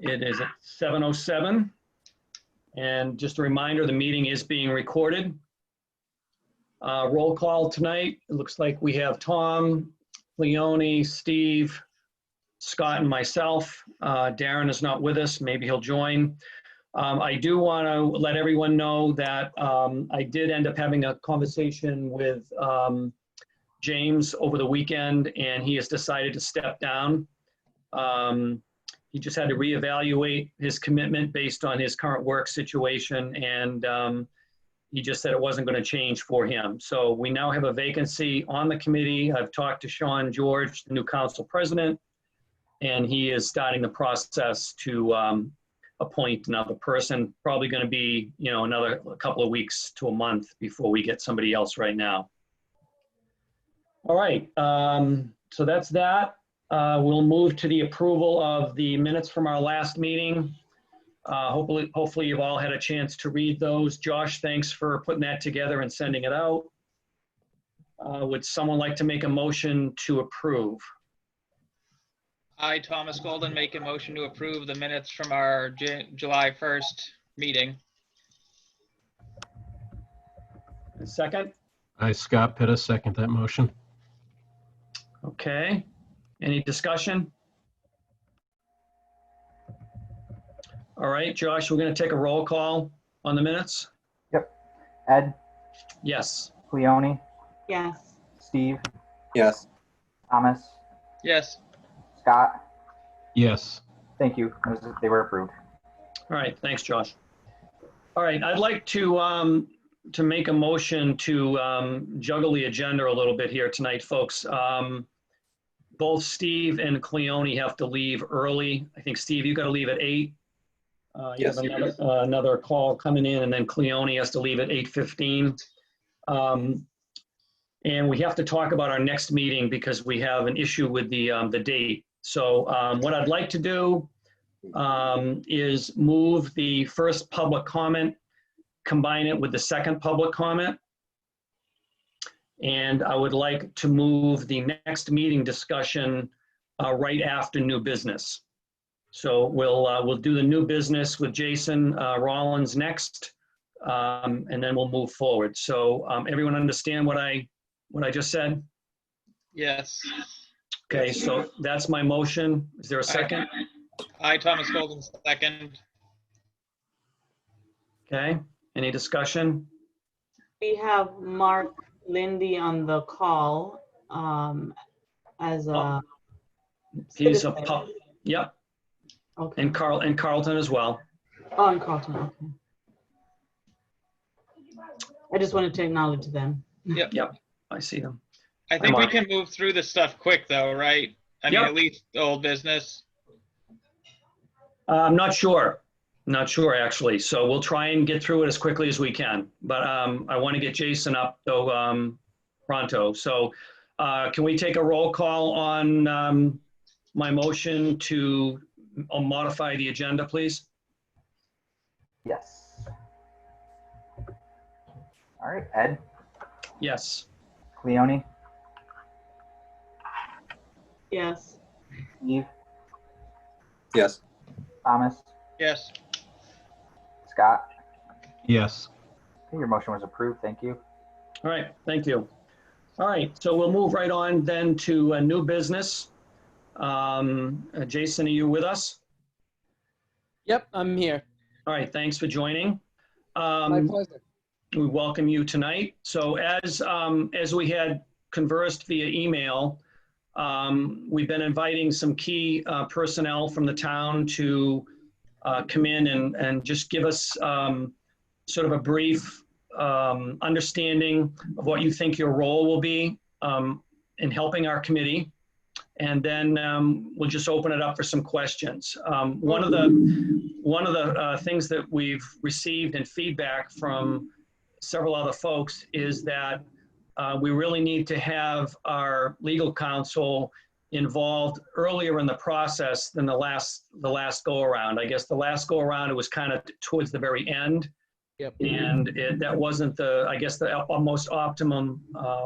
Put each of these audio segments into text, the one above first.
It is at 7:07. And just a reminder, the meeting is being recorded. Roll call tonight. It looks like we have Tom, Leone, Steve, Scott, and myself. Darren is not with us. Maybe he'll join. I do want to let everyone know that I did end up having a conversation with James over the weekend, and he has decided to step down. He just had to reevaluate his commitment based on his current work situation, and he just said it wasn't going to change for him. So we now have a vacancy on the committee. I've talked to Sean George, the new council president, and he is starting the process to appoint another person. Probably going to be, another couple of weeks to a month before we get somebody else right now. All right, so that's that. We'll move to the approval of the minutes from our last meeting. Hopefully you've all had a chance to read those. Josh, thanks for putting that together and sending it out. Would someone like to make a motion to approve? I, Thomas Golden, make a motion to approve the minutes from our July 1st meeting. A second? I, Scott Pittis, second that motion. Okay. Any discussion? All right, Josh, we're going to take a roll call on the minutes. Yep. Ed, Yes. Leone, Yes. Steve, Yes. Thomas, Yes. Scott. Yes. Thank you. They were approved. All right, thanks, Josh. All right, I'd like to make a motion to juggle the agenda a little bit here tonight, folks. Both Steve and Cleone have to leave early. I think, Steve, you got to leave at 8. You Yes. have another call coming in, and then Cleone has to leave at 8:15. And we have to talk about our next meeting because we have an issue with the date. So what I'd like to do is move the first public comment, combine it with the second public comment. And I would like to move the next meeting discussion right after new business. So we'll do the new business with Jason Rollins next, and then we'll move forward. So everyone understand what I just said? Yes. Okay, so that's my motion. Is there a second? I, Thomas Golden, second. Okay, any discussion? We have Mark Lindy on the call as a He's citizen. yep, Okay. and Carlton as well. Oh, and Carlton, okay. I just wanted to acknowledge them. Yep, I see them. I think we can move through this stuff quick though, right? I mean, Yep. at least old business. I'm not sure. Not sure, actually. So we'll try and get through it as quickly as we can. But I want to get Jason up though, pronto. So can we take a roll call on my motion to modify the agenda, please? Yes. All right. Ed, Yes. Leone, Yes. Steve, Yes. Thomas, Yes. Scott. Yes. Okay, your motion was approved. Thank you. All right, thank you. All right, so we'll move right on then to a new business. Jason, are you with us? Yep, I'm here. All right, thanks for joining. My pleasure. We welcome you tonight. So as we had conversed via email, we've been inviting some key personnel from the town to come in and just give us sort of a brief understanding of what you think your role will be in helping our committee. And then we'll just open it up for some questions. One of the things that we've received in feedback from several other folks is that we really need to have our legal counsel involved earlier in the process than the last go around. I guess the last go around, it was kind of towards the very end. Yep. And that wasn't the most optimum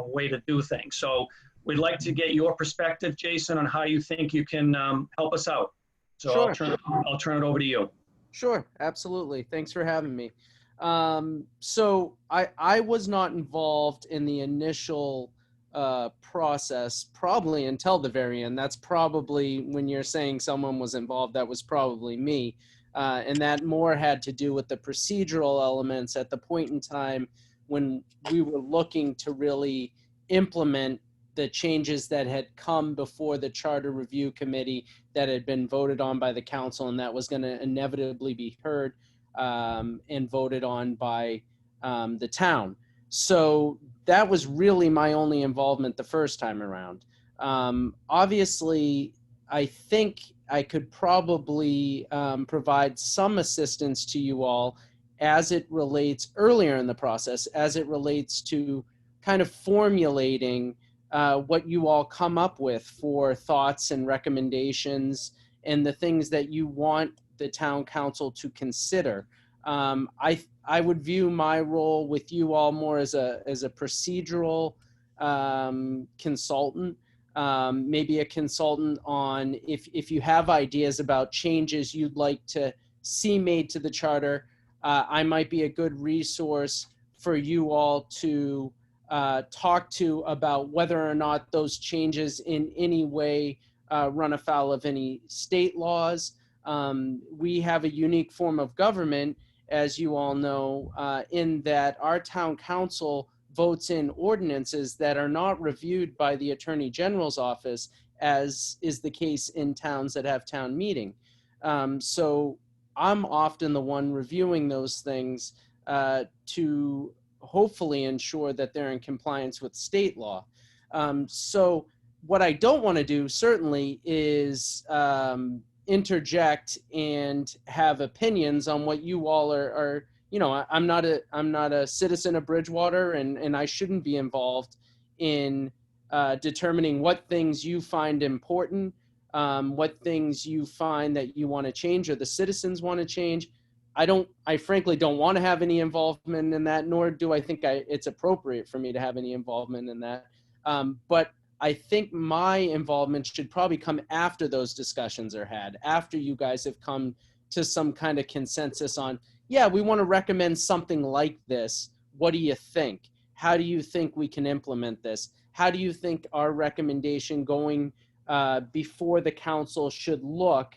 way to do things. So we'd like to get your perspective, Jason, on how you think you can help us out. So Sure. I'll turn it over to you. Sure, absolutely. Thanks for having me. So I was not involved in the initial process probably until the very end. That's probably when you're saying someone was involved, that was probably me. And that more had to do with the procedural elements at the point in time when we were looking to really implement the changes that had come before the Charter Review Committee that had been voted on by the council, and that was going to inevitably be heard and voted on by the town. So that was really my only involvement the first time around. Obviously, I think I could probably provide some assistance to you all as it relates earlier in the process, as it relates to kind of formulating what you all come up with for thoughts and recommendations and the things that you want the town council to consider. I would view my role with you all more as a procedural consultant, maybe a consultant on if you have ideas about changes you'd like to see made to the charter. I might be a good resource for you all to talk to about whether or not those changes in any way run afoul of any state laws. We have a unique form of government, as you all know, in that our town council votes in ordinances that are not reviewed by the Attorney General's office, as is the case in towns that have town meeting. So I'm often the one reviewing those things to hopefully ensure that they're in compliance with state law. So what I don't want to do certainly is interject and have opinions on what you all are you know, I'm not a citizen of Bridgewater, and I shouldn't be involved in determining what things you find important, what things you find that you want to change or the citizens want to change. I frankly don't want to have any involvement in that, nor do I think it's appropriate for me to have any involvement in that. But I think my involvement should probably come after those discussions are had, after you guys have come to some kind of consensus on, yeah, we want to recommend something like this. What do you think? How do you think we can implement this? How do you think our recommendation going before the council should look,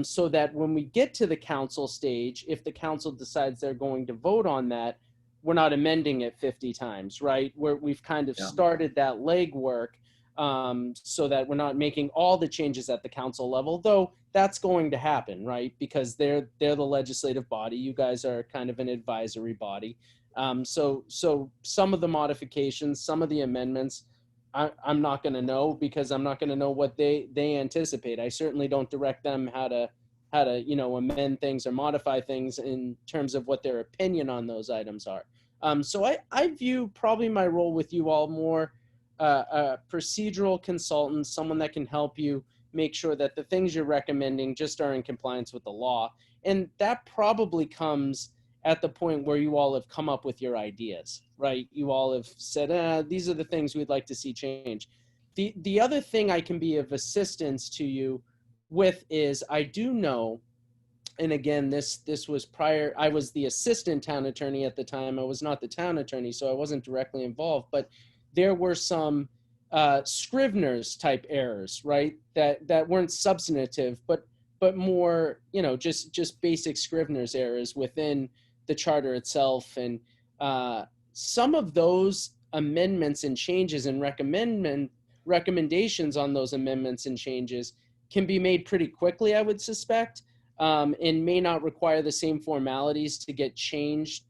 so that when we get to the council stage, if the council decides they're going to vote on that, we're not amending it 50 times, right? We've kind of started that legwork, so that we're not making all the changes at the council level, though that's going to happen, right? Because they're the legislative body. You guys are kind of an advisory body. So some of the modifications, some of the amendments, I'm not going to know, because I'm not going to know what they anticipate. I certainly don't direct them how to amend things or modify things in terms of what their opinion on those items are. So I view probably my role with you all more a procedural consultant, someone that can help you make sure that the things you're recommending just are in compliance with the law. And that probably comes at the point where you all have come up with your ideas, right? You all have said, these are the things we'd like to see change. The other thing I can be of assistance to you with is, I do know, and again, this was prior, I was the assistant town attorney at the time. I was not the town attorney, so I wasn't directly involved, but there were some Scrivener's type errors, right? That weren't substantive, but more, just basic Scrivener's errors within the charter itself. And some of those amendments and changes and recommendations on those amendments and changes can be made pretty quickly, I would suspect, and may not require the same formalities to get changed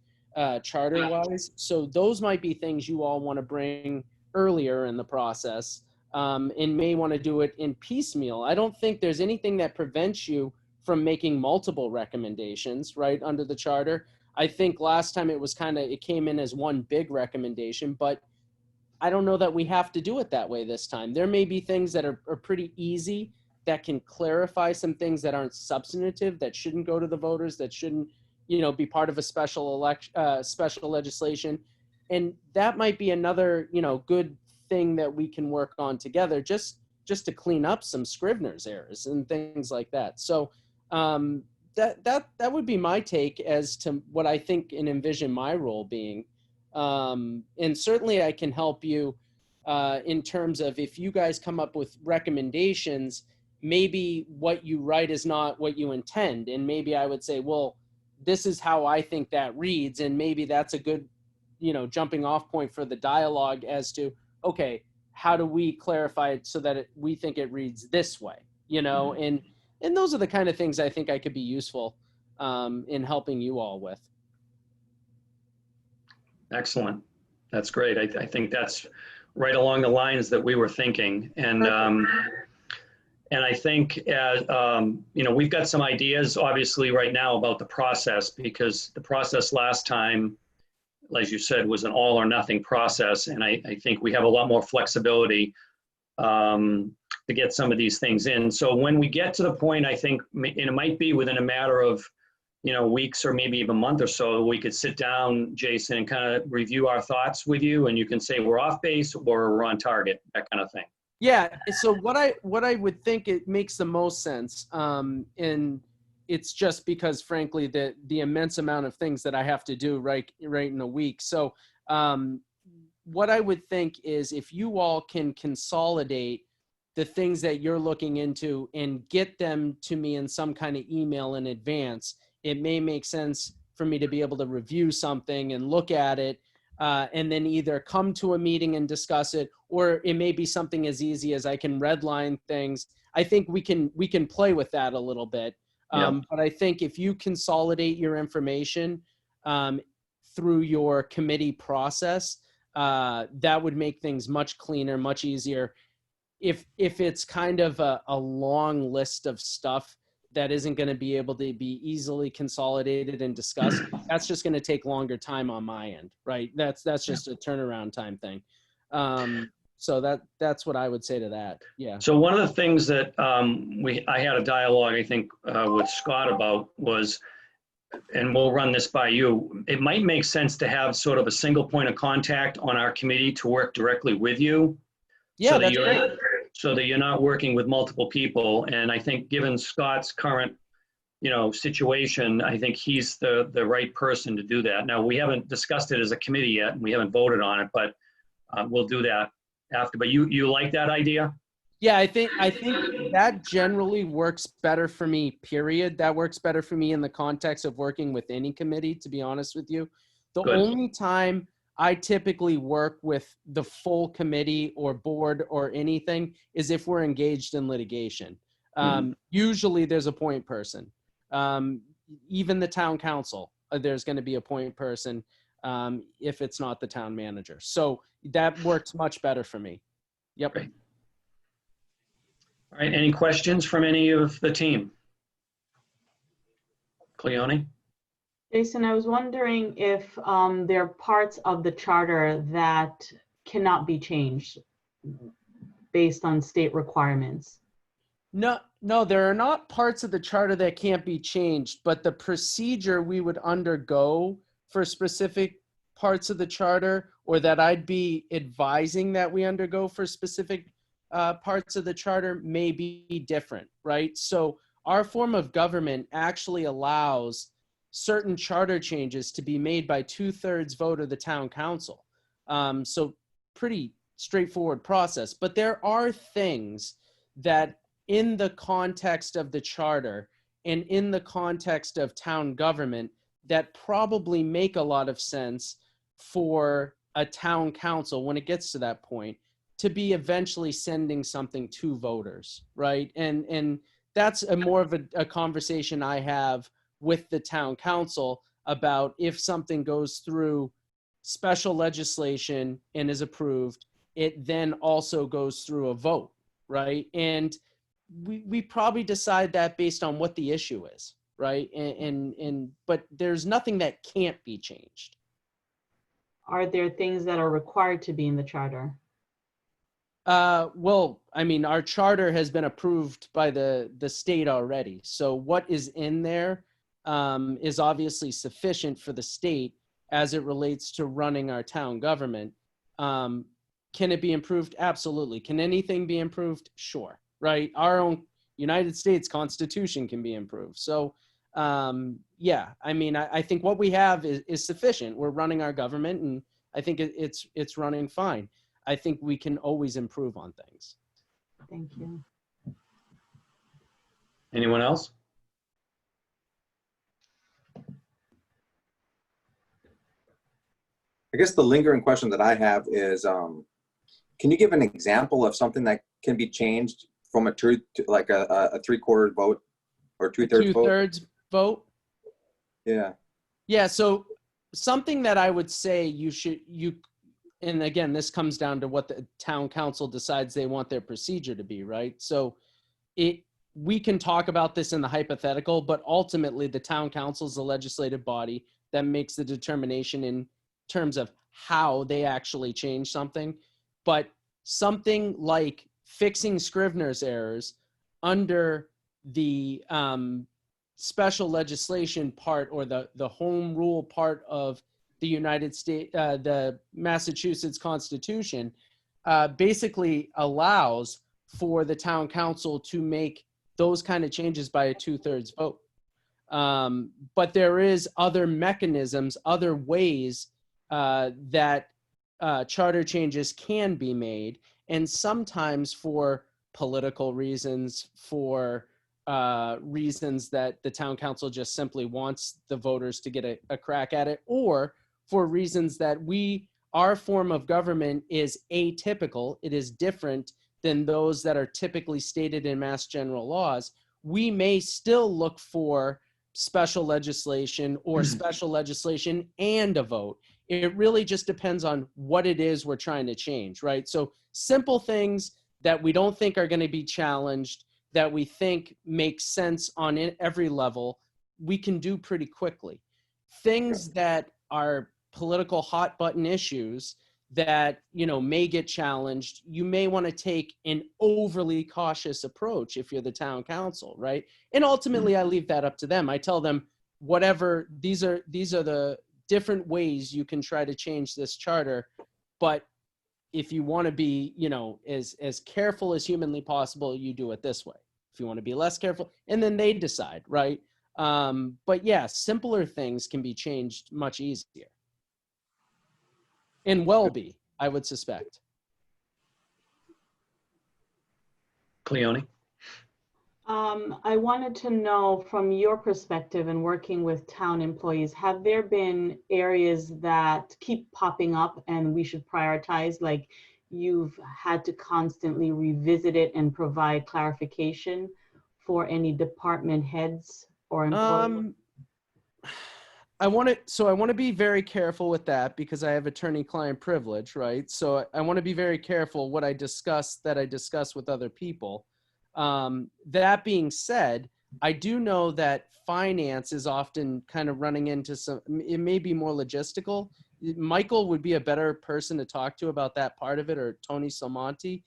charter-wise. So those might be things you all want to bring earlier in the process, and may want to do it in piecemeal. I don't think there's anything that prevents you from making multiple recommendations, right, under the charter. I think last time it came in as one big recommendation, but I don't know that we have to do it that way this time. There may be things that are pretty easy that can clarify some things that aren't substantive, that shouldn't go to the voters, that shouldn't, be part of a special legislation. And that might be another, good thing that we can work on together, just just to clean up some Scrivener's errors and things like that. So that would be my take as to what I think and envision my role being. And certainly I can help you in terms of if you guys come up with recommendations, maybe what you write is not what you intend. And maybe I would say, well, this is how I think that reads. And maybe that's a good, jumping off point for the dialogue as to, okay, how do we clarify it so that we think it reads this way, and those are the kind of things I think I could be useful in helping you all with. Excellent. That's great. I think that's right along the lines that we were thinking. And I think, we've got some ideas, obviously, right now about the process, because the process last time, as you said, was an all or nothing process. And I think we have a lot more flexibility to get some of these things in. So when we get to the point, I think, and it might be within a matter of, weeks or maybe even a month or so, we could sit down, Jason, and kind of review our thoughts with you. And you can say we're off base or we're on target, that kind of thing. Yeah. So what I would think it makes the most sense, and it's just because, frankly, the immense amount of things that I have to do right in a week. So what I would think is if you all can consolidate the things that you're looking into and get them to me in some kind of email in advance, it may make sense for me to be able to review something and look at it, and then either come to a meeting and discuss it, or it may be something as easy as I can redline things. I think we can play with that a little bit. But I think if you consolidate your information through your committee process, that would make things much cleaner, much easier. If it's kind of a long list of stuff that isn't going to be able to be easily consolidated and discussed, that's just going to take longer time on my end, right? That's just a turnaround time thing. So that's what I would say to that. Yeah. So one of the things that I had a dialogue, I think, with Scott about was, and we'll run this by you, it might make sense to have sort of a single point of contact on our committee to work directly with you. Yeah, so that's great. So that you're not working with multiple people. And I think given Scott's current, situation, I think he's the right person to do that. Now, we haven't discussed it as a committee yet, and we haven't voted on it, but we'll do that after. But you like that idea? Yeah, I think that generally works better for me, period. That works better for me in the context of working with any committee, to be honest with you. The Good. only time I typically work with the full committee or board or anything is if we're engaged in litigation. Usually there's a point person. Even the town council, there's going to be a point person if it's not the town manager. So that works much better for me. Yep. Great. All right, any questions from any of the team? Cleone? Jason, I was wondering if there are parts of the charter that cannot be changed based on state requirements. No, there are not parts of the charter that can't be changed, but the procedure we would undergo for specific parts of the charter, or that I'd be advising that we undergo for specific parts of the charter, may be different, right? So our form of government actually allows certain charter changes to be made by 2/3 vote of the town council. So pretty straightforward process, but there are things that in the context of the charter and in the context of town government that probably make a lot of sense for a town council when it gets to that point to be eventually sending something to voters, right? And that's more of a conversation I have with the town council about if something goes through special legislation and is approved, it then also goes through a vote, right? And we probably decide that based on what the issue is, right? But there's nothing that can't be changed. Are there things that are required to be in the charter? Well, I mean, our charter has been approved by the state already. So what is in there is obviously sufficient for the state as it relates to running our town government. Can it be improved? Absolutely. Can anything be improved? Sure. Right. Our own United States Constitution can be improved. So, yeah, I mean, I think what we have is sufficient. We're running our government, and I think it's running fine. I think we can always improve on things. Thank you. Anyone else? I guess the lingering question that I have is, can you give an example of something that can be changed from a true, like a 3/4 vote or 2/3 vote? 2/3 vote. Yeah. Yeah. So something that I would say and again, this comes down to what the town council decides they want their procedure to be, right? So we can talk about this in the hypothetical, but ultimately the town council is the legislative body that makes the determination in terms of how they actually change something. But something like fixing Scrivener's errors under the special legislation part, or the home rule part of the United States, the Massachusetts Constitution, basically allows for the town council to make those kind of changes by a 2/3 vote. But there is other mechanisms, other ways that charter changes can be made, and sometimes for political reasons, for reasons that the town council just simply wants the voters to get a crack at it, or for reasons that our form of government is atypical, it is different than those that are typically stated in Mass General laws. We may still look for special legislation or special legislation and a vote. It really just depends on what it is we're trying to change, right? So simple things that we don't think are going to be challenged, that we think make sense on every level, we can do pretty quickly. Things that are political hot button issues that, may get challenged, you may want to take an overly cautious approach if you're the town council, right? And ultimately I leave that up to them. I tell them, whatever, these are the different ways you can try to change this charter, but if you want to be, as careful as humanly possible, you do it this way. If you want to be less careful, and then they decide, right? But yeah, simpler things can be changed much easier. And will be, I would suspect. Cleone? I wanted to know, from your perspective and working with town employees, have there been areas that keep popping up and we should prioritize, like you've had to constantly revisit it and provide clarification for any department heads or employees? I want to be very careful with that because I have attorney-client privilege, right? So I want to be very careful what I discuss with other people. That being said, I do know that finance is often kind of running into it may be more logistical. Michael would be a better person to talk to about that part of it, or Tony Salmonti.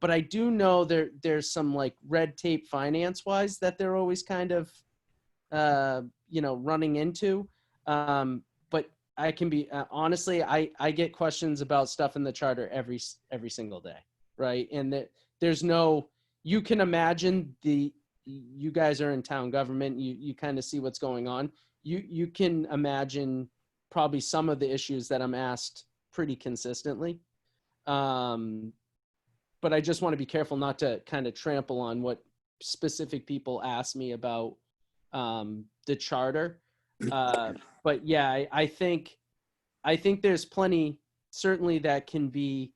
But I do know there's some like red tape finance-wise that they're always kind of, running into. But I can be, honestly, I get questions about stuff in the charter every single day, right? And there's no, you can imagine you guys are in town government, you kind of see what's going on. You can imagine probably some of the issues that I'm asked pretty consistently. But I just want to be careful not to kind of trample on what specific people ask me about the charter. But yeah, I think there's plenty certainly that can be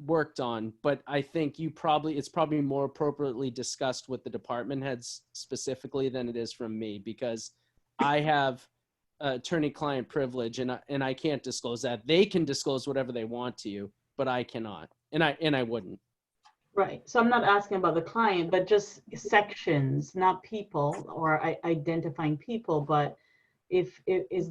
worked on, but I think it's probably more appropriately discussed with the department heads specifically than it is from me, because I have attorney-client privilege and I can't disclose that. They can disclose whatever they want to you, but I cannot, and I wouldn't. Right. So I'm not asking about the client, but just sections, not people, or identifying people. But is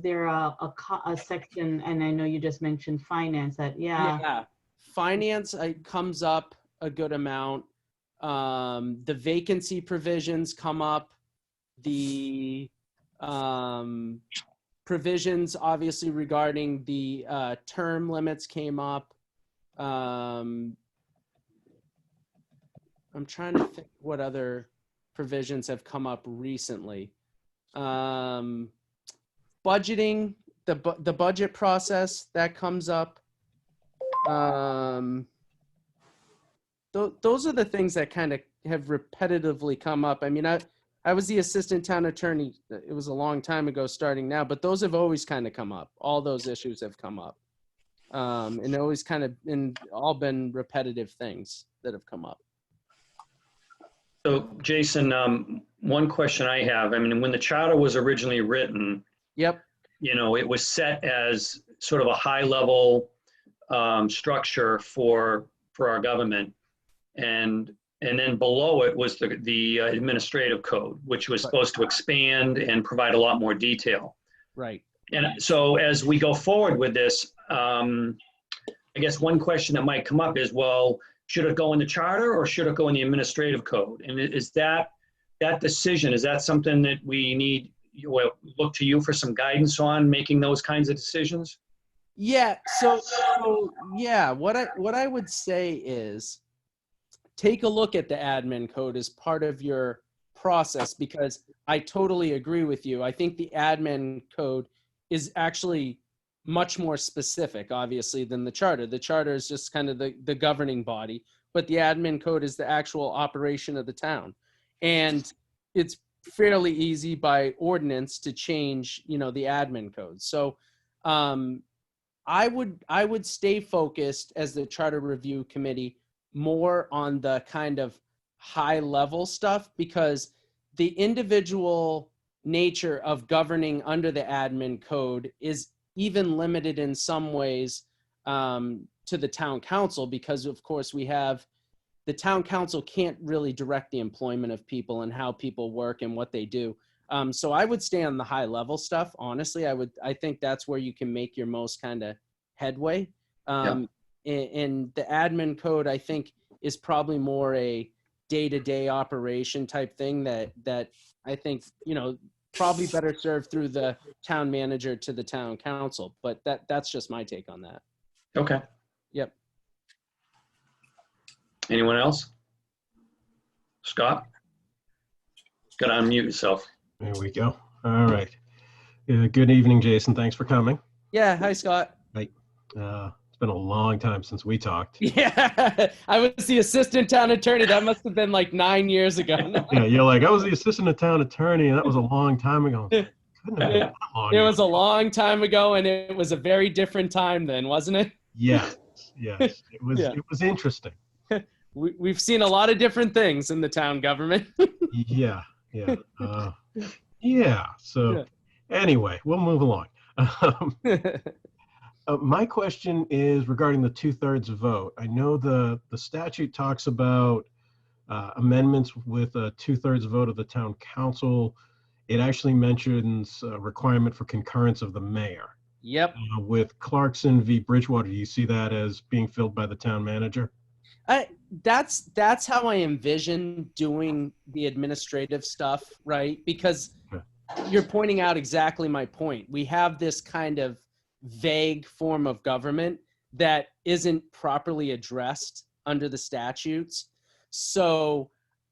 there a section, and I know you just mentioned finance, that Yeah, finance comes up a good amount. The vacancy provisions come up. The provisions obviously regarding the term limits came up. I'm trying to think what other provisions have come up recently. Budgeting, the budget process that comes up. Those are the things that kind of have repetitively come up. I mean, I was the assistant town attorney. It was a long time ago starting now, but those have always kind of come up. All those issues have come up. And always kind of all been repetitive things that have come up. So Jason, one question I have, I mean, when the charter was originally written, Yep. you know, it was set as sort of a high level structure for our government. And then below it was the administrative code, which was supposed to expand and provide a lot more detail. Right. And so as we go forward with this, I guess one question that might come up is, well, should it go in the charter or should it go in the administrative code? And is that decision, is that something that we need, look to you for some guidance on making those kinds of decisions? Yeah. So yeah, what I would say is take a look at the admin code as part of your process, because I totally agree with you. I think the admin code is actually much more specific, obviously, than the charter. The charter is just kind of the governing body, but the admin code is the actual operation of the town. And it's fairly easy by ordinance to change, the admin code. So I would stay focused as the charter review committee more on the kind of high level stuff, because the individual nature of governing under the admin code is even limited in some ways to the town council, because of course the town council can't really direct the employment of people and how people work and what they do. So I would stay on the high level stuff. Honestly, I think that's where you can make your most kind of headway. And the admin code, I think, is probably more a day-to-day operation type thing that I think, probably better served through the town manager to the town council. But that's just my take on that. Okay. Yep. Anyone else? Scott? Got to unmute yourself. There we go. All right. Good evening, Jason. Thanks for coming. Yeah. Hi, Scott. It's been a long time since we talked. Yeah. I was the assistant town attorney. That must have been like 9 years ago. Yeah, you're like, I was the assistant town attorney, and that was a long time ago. Couldn't have been that long It ago. was a long time ago, and it was a very different time then, wasn't it? Yes. It was. Yeah. It was interesting. We've seen a lot of different things in the town government. Yeah. So, anyway, we'll move along. My question is regarding the 2/3 vote. I know the statute talks about amendments with a 2/3 vote of the town council. It actually mentions a requirement for concurrence of the mayor. Yep. With Clarkson v. Bridgewater, do you see that as being filled by the town manager? That's how I envision doing the administrative stuff, right? Because you're pointing out exactly my point. We have this kind of vague form of government that isn't properly addressed under the statutes. So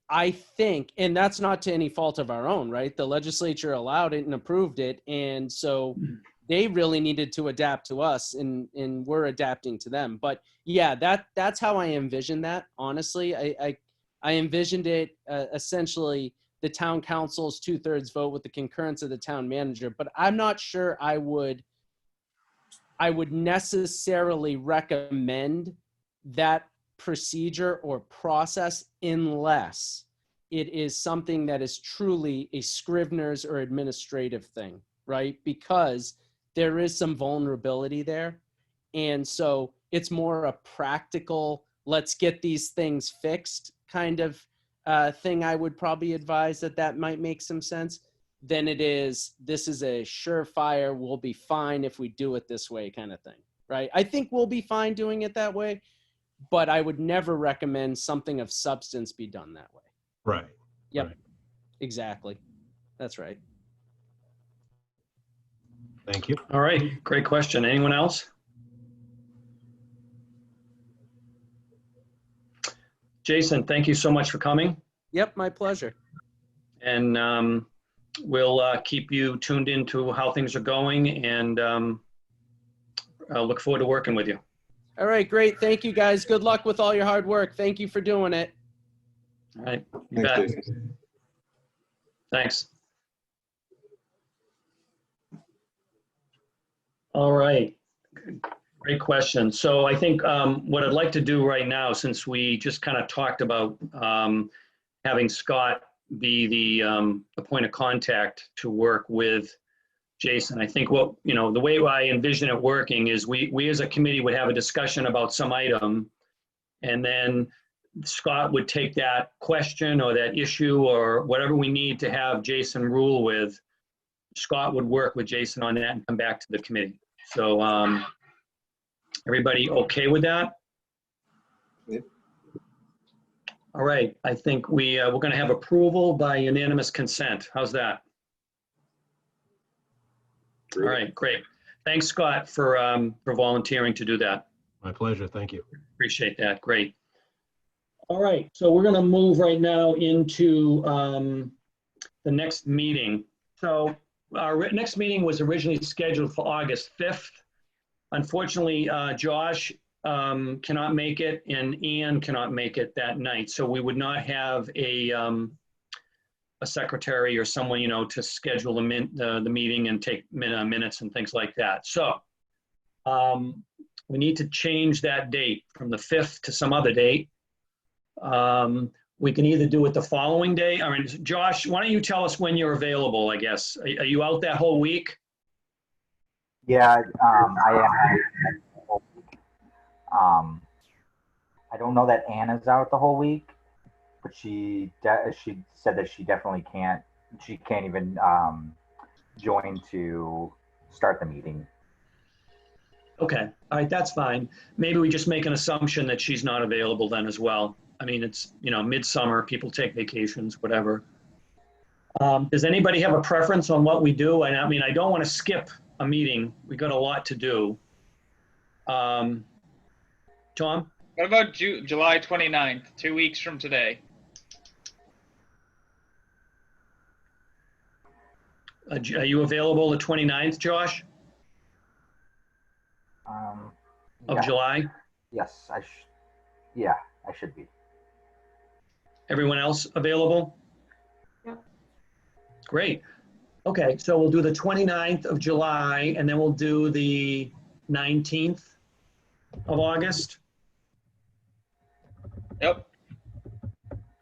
I think, and that's not to any fault of our own, right? The legislature allowed it and approved it. And so they really needed to adapt to us, and we're adapting to them. But yeah, that's how I envisioned that. Honestly, I envisioned it essentially the town council's 2/3 vote with the concurrence of the town manager, but I'm not sure I would necessarily recommend that procedure or process unless it is something that is truly a Scrivener's or administrative thing, right? Because there is some vulnerability there. And so it's more a practical, let's get these things fixed kind of thing. I would probably advise that might make some sense than it is, this is a surefire, we'll be fine if we do it this way kind of thing, right? I think we'll be fine doing it that way, but I would never recommend something of substance be done that way. Right. Yep. Right. Exactly. That's right. Thank you. All right, great question. Anyone else? Jason, thank you so much for coming. Yep, my pleasure. And we'll keep you tuned into how things are going, and I look forward to working with you. All right, great. Thank you, guys. Good luck with all your hard work. Thank you for doing it. All right. You Thanks, bet. Jason. Thanks. All right. Great question. So I think what I'd like to do right now, since we just kind of talked about having Scott be the point of contact to work with Jason, I think what, the way I envision it working is we as a committee would have a discussion about some item, and then Scott would take that question or that issue or whatever we need to have Jason rule with. Scott would work with Jason on that and come back to the committee. So everybody okay with that? Yep. All right, I think we're going to have approval by unanimous consent. How's that? All right, great. Thanks, Scott, for volunteering to do that. My pleasure. Thank you. Appreciate that. Great. All right, so we're going to move right now into the next meeting. So our next meeting was originally scheduled for August 5th. Unfortunately, Josh cannot make it, and Ian cannot make it that night. So we would not have a secretary or someone, to schedule the meeting and take minutes and things like that. So we need to change that date from the 5th to some other date. We can either do it the following day. I mean, Josh, why don't you tell us when you're available, I guess? Are you out that whole week? Yeah, I am. I don't know that Anna's out the whole week, but she said that she definitely can't. She can't even join to start the meeting. Okay, all right, that's fine. Maybe we just make an assumption that she's not available then as well. I mean, it's, midsummer, people take vacations, whatever. Does anybody have a preference on what we do? And I mean, I don't want to skip a meeting. We got a lot to do. Tom? What about July 29th, 2 weeks from today? Are you available the 29th, Josh, of Yeah. July? Yes, I should be. Everyone else available? Yep. Great. Okay, so we'll do the 29th of July, and then we'll do the 19th of August. Yep.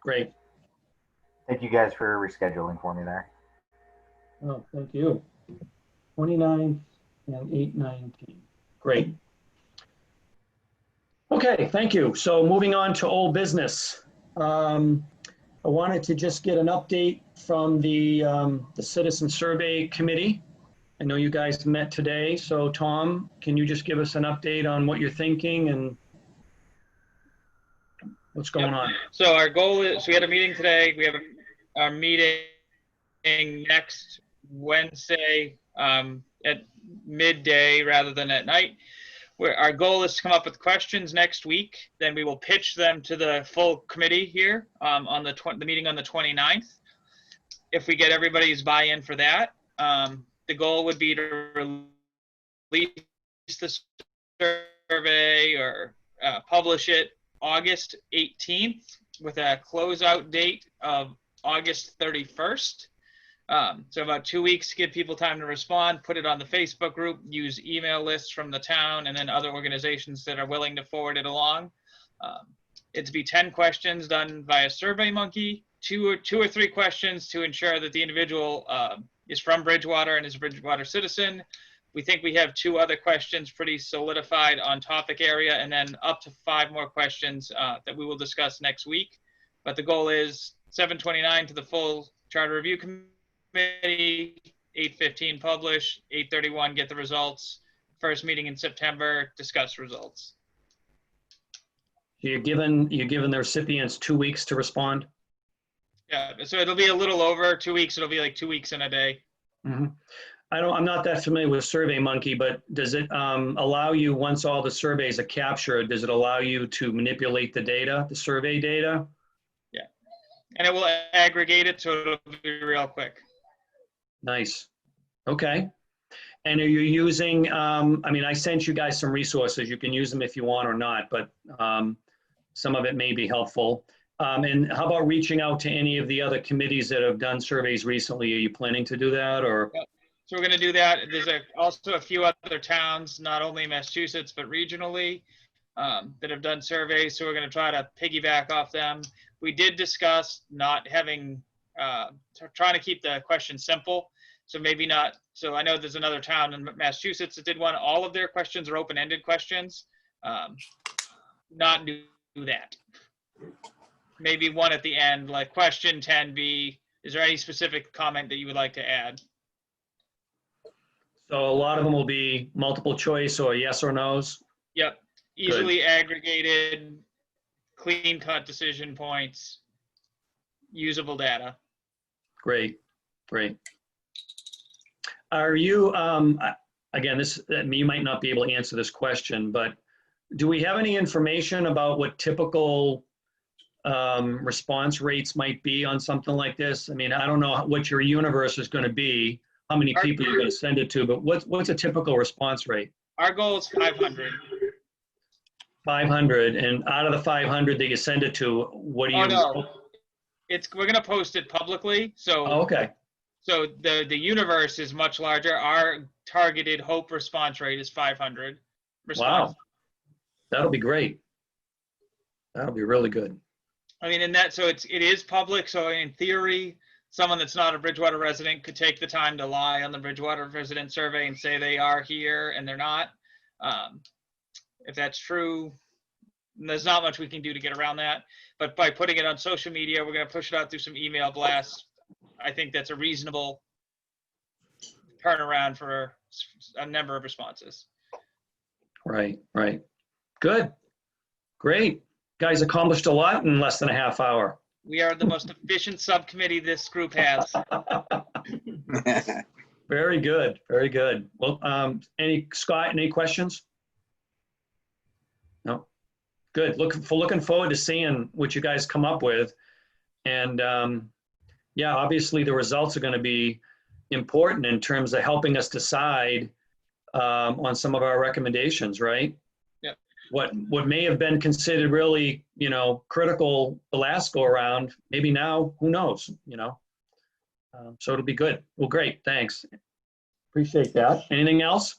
Great. Thank you guys for rescheduling for me there. Oh, thank you. 29th and 8/19. Great. Okay, thank you. So moving on to old business. I wanted to just get an update from the Citizen Survey Committee. I know you guys met today, so Tom, can you just give us an update on what you're thinking and what's going on? So our goal is, we had a meeting today. We have our meeting next Wednesday at midday rather than at night. Our goal is to come up with questions next week. Then we will pitch them to the full committee here on the meeting on the 29th. If we get everybody's buy-in for that, the goal would be to release the survey or publish it August 18th with a closeout date of August 31st. So about 2 weeks to give people time to respond, put it on the Facebook group, use email lists from the town and then other organizations that are willing to forward it along. It'd be 10 questions done via SurveyMonkey, two or three questions to ensure that the individual is from Bridgewater and is a Bridgewater citizen. We think we have 2 other questions pretty solidified on topic area, and then up to 5 more questions that we will discuss next week. But the goal is 7/29 to the full Charter Review Committee, 8/15 publish, 8/31 get the results. First meeting in September, discuss results. You're giving the recipients 2 weeks to respond? Yeah, so it'll be a little over 2 weeks. It'll be like 2 weeks in a day. Mhm. I'm not that familiar with SurveyMonkey, but does it allow you, once all the surveys are captured, does it allow you to manipulate the data, the survey data? Yeah. And it will aggregate it, so it'll be real quick. Nice. Okay. And are you using, I mean, I sent you guys some resources. You can use them if you want or not, but some of it may be helpful. And how about reaching out to any of the other committees that have done surveys recently? Are you planning to do that, or? So we're going to do that. There's also a few other towns, not only in Massachusetts, but regionally, that have done surveys. So we're going to try to piggyback off them. We did discuss not having, trying to keep the question simple. So maybe not. So I know there's another town in Massachusetts that did one. All of their questions are open-ended questions. Not do that. Maybe one at the end, like question 10B. Is there any specific comment that you would like to add? So a lot of them will be multiple choice or yes or no's? Yep. Easily aggregated, clean cut decision points, usable data. Great, great. Are you, again, you might not be able to answer this question, but do we have any information about what typical response rates might be on something like this? I mean, I don't know what your universe is going to be, how many people you're going to send it to, but what's a typical response rate? Our goal is 500. 500, and out of the 500 that you send it to, what do you? Oh, no. We're going to post it publicly. So, Oh, okay. So the universe is much larger. Our targeted hope response rate is 500. Wow. That'll be great. That'll be really good. I mean, so it is public. So in theory, someone that's not a Bridgewater resident could take the time to lie on the Bridgewater resident survey and say they are here and they're not. If that's true, there's not much we can do to get around that. But by putting it on social media, we're going to push it out through some email blasts. I think that's a reasonable turnaround for a number of responses. Right, right. Good. Great. Guys accomplished a lot in less than a half hour. We are the most efficient subcommittee this group has. Very good. Very good. Well, Scott, any questions? No. Good. Looking forward to seeing what you guys come up with. And yeah, obviously the results are going to be important in terms of helping us decide on some of our recommendations, right? Yep. What may have been considered really, critical the last go around, maybe now, who knows, so it'll be good. Well, great. Thanks. Appreciate that. Anything else?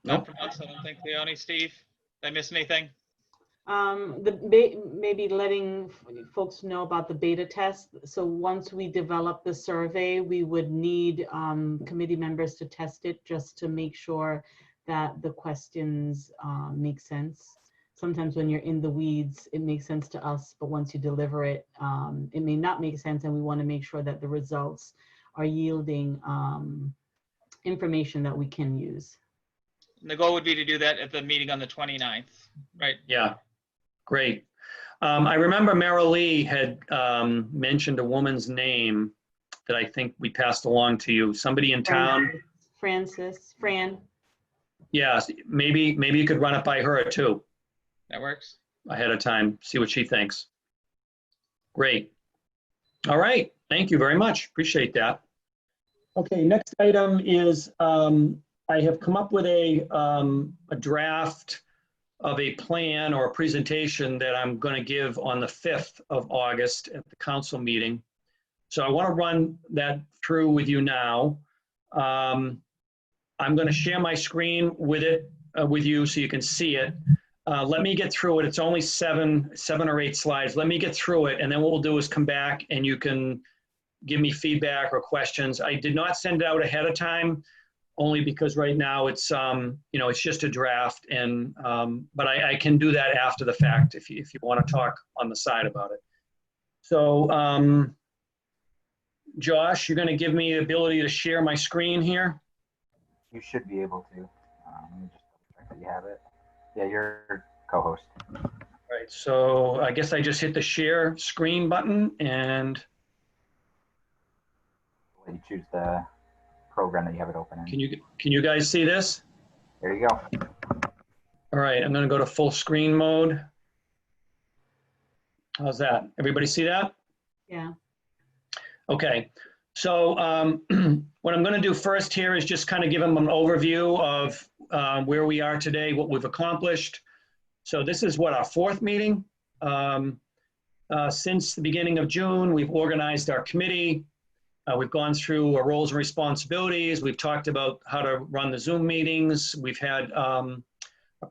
Not from us, I don't think. Leonie, Steve, did I miss anything? Maybe letting folks know about the beta test. So once we develop the survey, we would need committee members to test it just to make sure that the questions make sense. Sometimes when you're in the weeds, it makes sense to us, but once you deliver it, it may not make sense, and we want to make sure that the results are yielding information that we can use. And the goal would be to do that at the meeting on the 29th, right? Yeah, great. I remember Merrill Lee had mentioned a woman's name that I think we passed along to you. Somebody in town. Fran. Yeah, maybe you could run it by her too. That works. Ahead of time, see what she thinks. Great. All right, thank you very much. Appreciate that. Okay, next item is I have come up with a draft of a plan or a presentation that I'm going to give on the 5th of August at the council meeting. So I want to run that through with you now. I'm going to share my screen with you so you can see it. Let me get through it. It's only seven or eight slides. Let me get through it, and then what we'll do is come back and you can give me feedback or questions. I did not send it out ahead of time, only because right now it's it's just a draft, and but I can do that after the fact if you want to talk on the side about it. So Josh, you're going to give me the ability to share my screen here. You should be able to. Let me just check that you have it. Yeah, you're co-host. All right, so I guess I just hit the share screen button, and let you choose the program that you have it open in. Can you guys see this? There you go. All right, I'm going to go to full screen mode. How's that? Everybody see that? Yeah. Okay, so what I'm going to do first here is just kind of give them an overview of where we are today, what we've accomplished. So this is what, our fourth meeting. Since the beginning of June, we've organized our committee. We've gone through our roles and responsibilities. We've talked about how to run the Zoom meetings. We've had a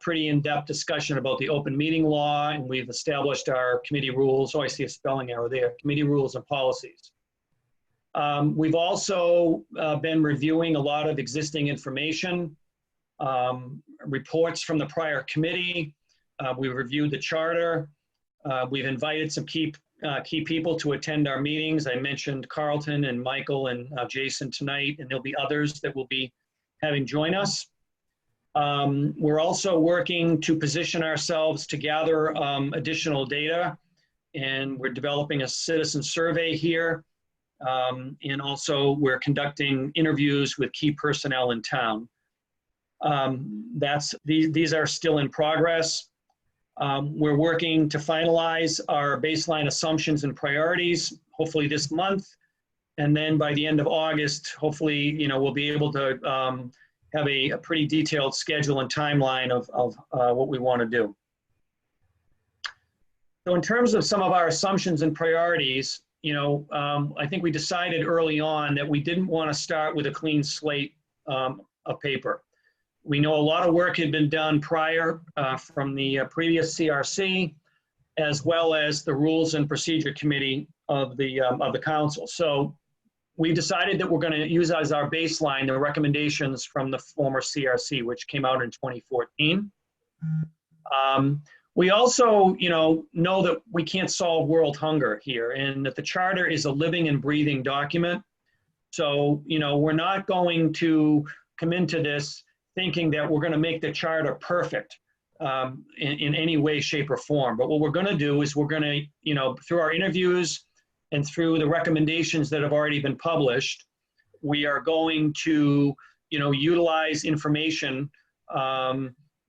pretty in-depth discussion about the open meeting law, and we've established our committee rules. Oh, I see a spelling error there. Committee rules and policies. We've also been reviewing a lot of existing information, reports from the prior committee. We've reviewed the charter. We've invited some key people to attend our meetings. I mentioned Carlton and Michael and Jason tonight, and there'll be others that will be having join us. We're also working to position ourselves to gather additional data, and we're developing a citizen survey here. And also we're conducting interviews with key personnel in town. These are still in progress. We're working to finalize our baseline assumptions and priorities, hopefully this month. And then by the end of August, hopefully, we'll be able to have a pretty detailed schedule and timeline of what we want to do. So in terms of some of our assumptions and priorities, I think we decided early on that we didn't want to start with a clean slate of paper. We know a lot of work had been done prior from the previous CRC, as well as the Rules and Procedure Committee of the council. So we decided that we're going to use as our baseline the recommendations from the former CRC, which came out in 2014. We also, know that we can't solve world hunger here, and that the charter is a living and breathing document. So, we're not going to come into this thinking that we're going to make the charter perfect in any way, shape, or form. But what we're going to do is we're going to, through our interviews and through the recommendations that have already been published, we are going to, utilize information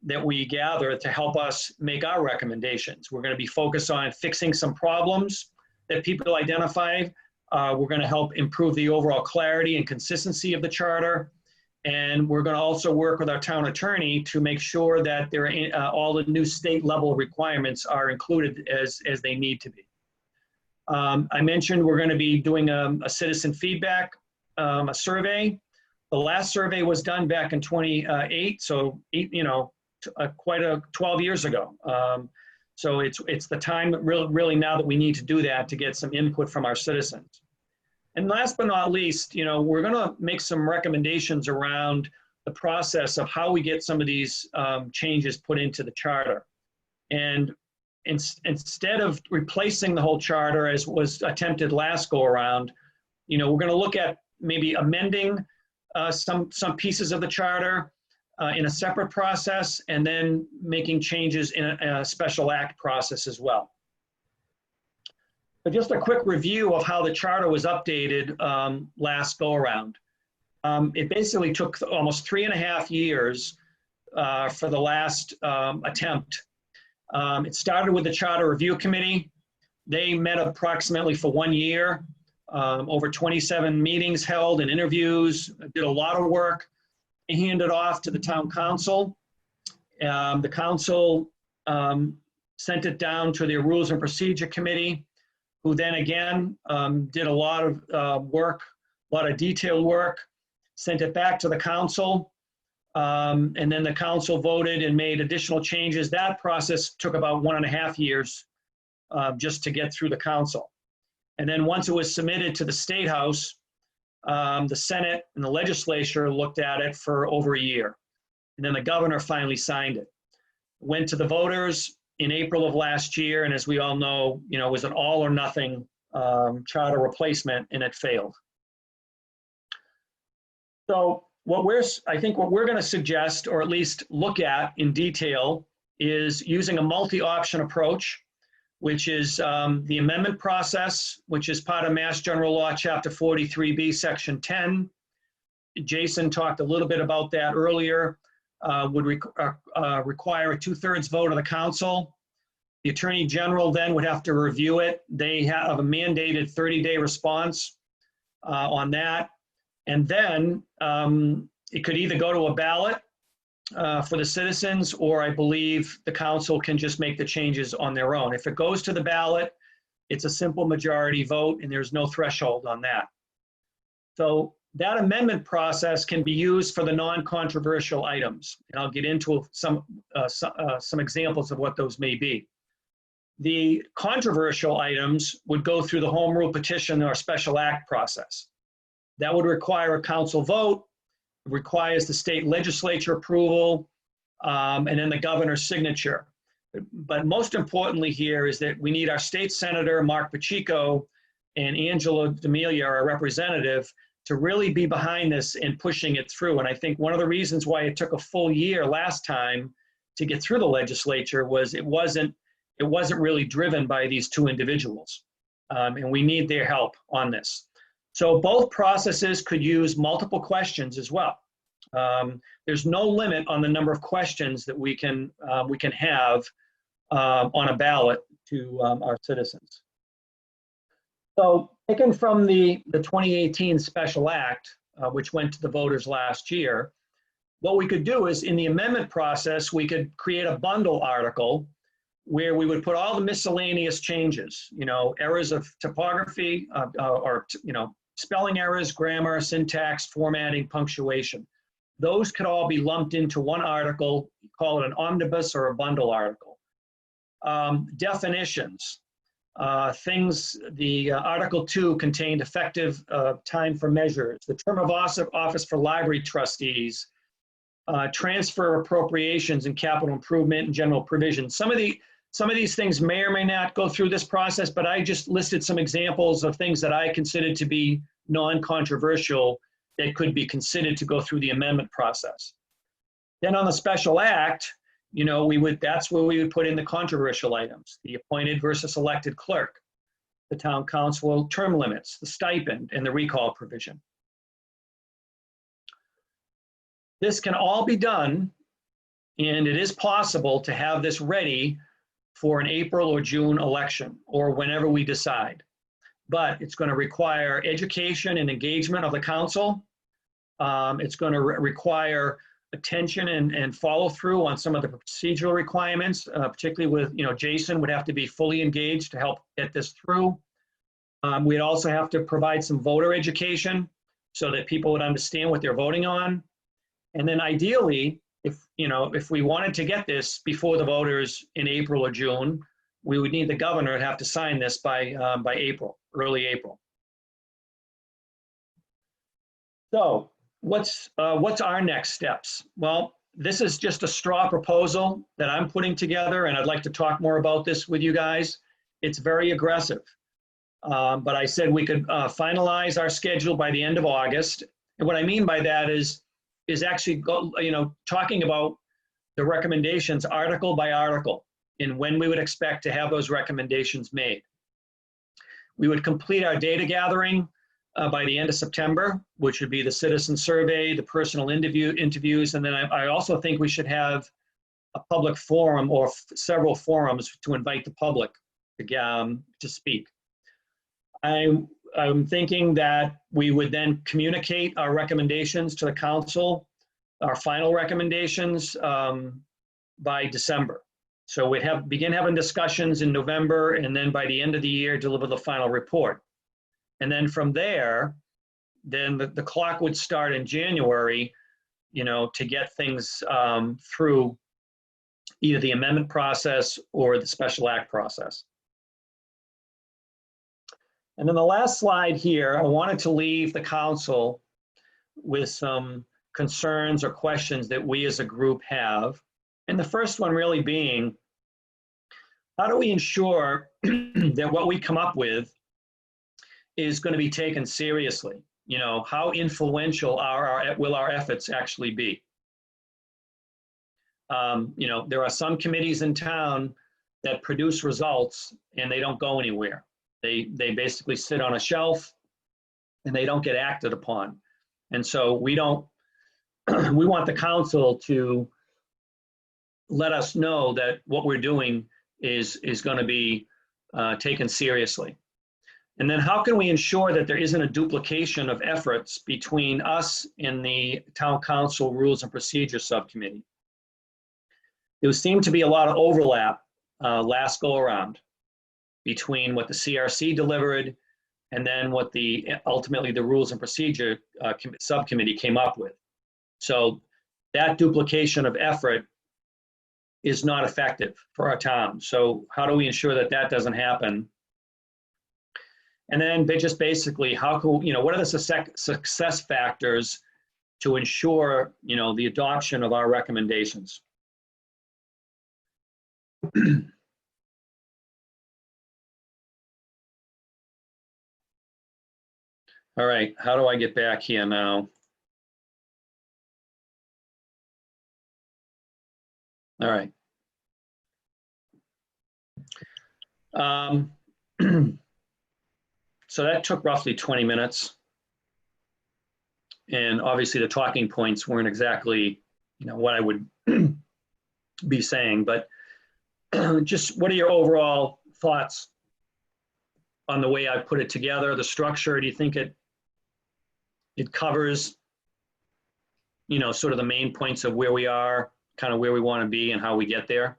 that we gather to help us make our recommendations. We're going to be focused on fixing some problems that people identify. We're going to help improve the overall clarity and consistency of the charter. And we're going to also work with our town attorney to make sure that all the new state level requirements are included as they need to be. I mentioned we're going to be doing a citizen feedback, a survey. The last survey was done back in 2008, so quite 12 years ago. So it's the time really now that we need to do that to get some input from our citizens. And last but not least, we're going to make some recommendations around the process of how we get some of these changes put into the charter. And instead of replacing the whole charter as was attempted last go around, we're going to look at maybe amending some pieces of the charter in a separate process, and then making changes in a special act process as well. But just a quick review of how the charter was updated last go around. It basically took almost 3.5 years for the last attempt. It started with the Charter Review Committee. They met approximately for 1 year, over 27 meetings held and interviews, did a lot of work. They handed off to the town council. The council sent it down to the Rules and Procedure Committee, who then again did a lot of work, a lot of detailed work, sent it back to the council, and then the council voted and made additional changes. That process took about 1.5 years just to get through the council. And then once it was submitted to the State House, the Senate and the legislature looked at it for over a year. And then the governor finally signed it. Went to the voters in April of last year, and as we all know, it was an all or nothing charter replacement, and it failed. So I think what we're going to suggest, or at least look at in detail, is using a multi-option approach. which is the amendment process, which is part of Mass General Law, Chapter 43B, Section 10. Jason talked a little bit about that earlier. Would require a 2/3 vote of the council. The Attorney General then would have to review it. They have a mandated 30-day response on that. And then it could either go to a ballot for the citizens, or I believe the council can just make the changes on their own. If it goes to the ballot, it's a simple majority vote and there's no threshold on that. So that amendment process can be used for the non-controversial items. And I'll get into some examples of what those may be. The controversial items would go through the home rule petition or special act process. That would require a council vote, requires the state legislature approval, and then the governor's signature. But most importantly here is that we need our state senator, Mark Pacheco, and Angela D'Amelia, our representative, to really be behind this and pushing it through. And I think one of the reasons why it took a full year last time to get through the legislature was it wasn't really driven by these two individuals. And we need their help on this. So both processes could use multiple questions as well. There's no limit on the number of questions that we can have on a ballot to our citizens. So taken from the 2018 Special Act, which went to the voters last year, what we could do is in the amendment process, we could create a bundle article where we would put all the miscellaneous changes, errors of typography or spelling errors, grammar, syntax, formatting, punctuation. Those could all be lumped into one article, call it an omnibus or a bundle article. Definitions, the Article 2 contained effective time for measures, the term of office for library trustees, transfer appropriations and capital improvement and general provision. Some of these things may or may not go through this process, but I just listed some examples of things that I considered to be non-controversial that could be considered to go through the amendment process. Then on the special act, that's where we would put in the controversial items, the appointed versus elected clerk, the town council term limits, the stipend, and the recall provision. This can all be done, and it is possible to have this ready for an April or June election, or whenever we decide. But it's going to require education and engagement of the council. It's going to require attention and follow through on some of the procedural requirements, particularly with, Jason would have to be fully engaged to help get this through. We'd also have to provide some voter education so that people would understand what they're voting on. And then ideally, if we wanted to get this before the voters in April or June, we would need the governor to have to sign this by April, early April. So what's our next steps? Well, this is just a straw proposal that I'm putting together, and I'd like to talk more about this with you guys. It's very aggressive, but I said we could finalize our schedule by the end of August. And what I mean by that is actually talking about the recommendations article by article and when we would expect to have those recommendations made. We would complete our data gathering by the end of September, which would be the citizen survey, the personal interviews, and then I also think we should have a public forum or several forums to invite the public to speak. I'm thinking that we would then communicate our recommendations to the council, our final recommendations by December. So we'd begin having discussions in November, and then by the end of the year, deliver the final report. And then from there, then the clock would start in January, to get things through either the amendment process or the special act process. And then the last slide here, I wanted to leave the council with some concerns or questions that we as a group have. And the first one really being, how do we ensure that what we come up with is going to be taken seriously? How influential will our efforts actually be? There are some committees in town that produce results and they don't go anywhere. They basically sit on a shelf and they don't get acted upon. And so we don't, we want the council to let us know that what we're doing is going to be taken seriously. And then how can we ensure that there isn't a duplication of efforts between us and the Town Council Rules and Procedures Subcommittee? There seemed to be a lot of overlap last go around between what the CRC delivered and then what ultimately the Rules and Procedure Subcommittee came up with. So that duplication of effort is not effective for our town. So how do we ensure that that doesn't happen? And then just basically, how can, what are the success factors to ensure, the adoption of our recommendations? All right, how do I get back here now? All right. So that took roughly 20 minutes. And obviously the talking points weren't exactly, what I would be saying, but just what are your overall thoughts on the way I put it together, the structure? Do you think it covers, sort of the main points of where we are, kind of where we want to be and how we get there?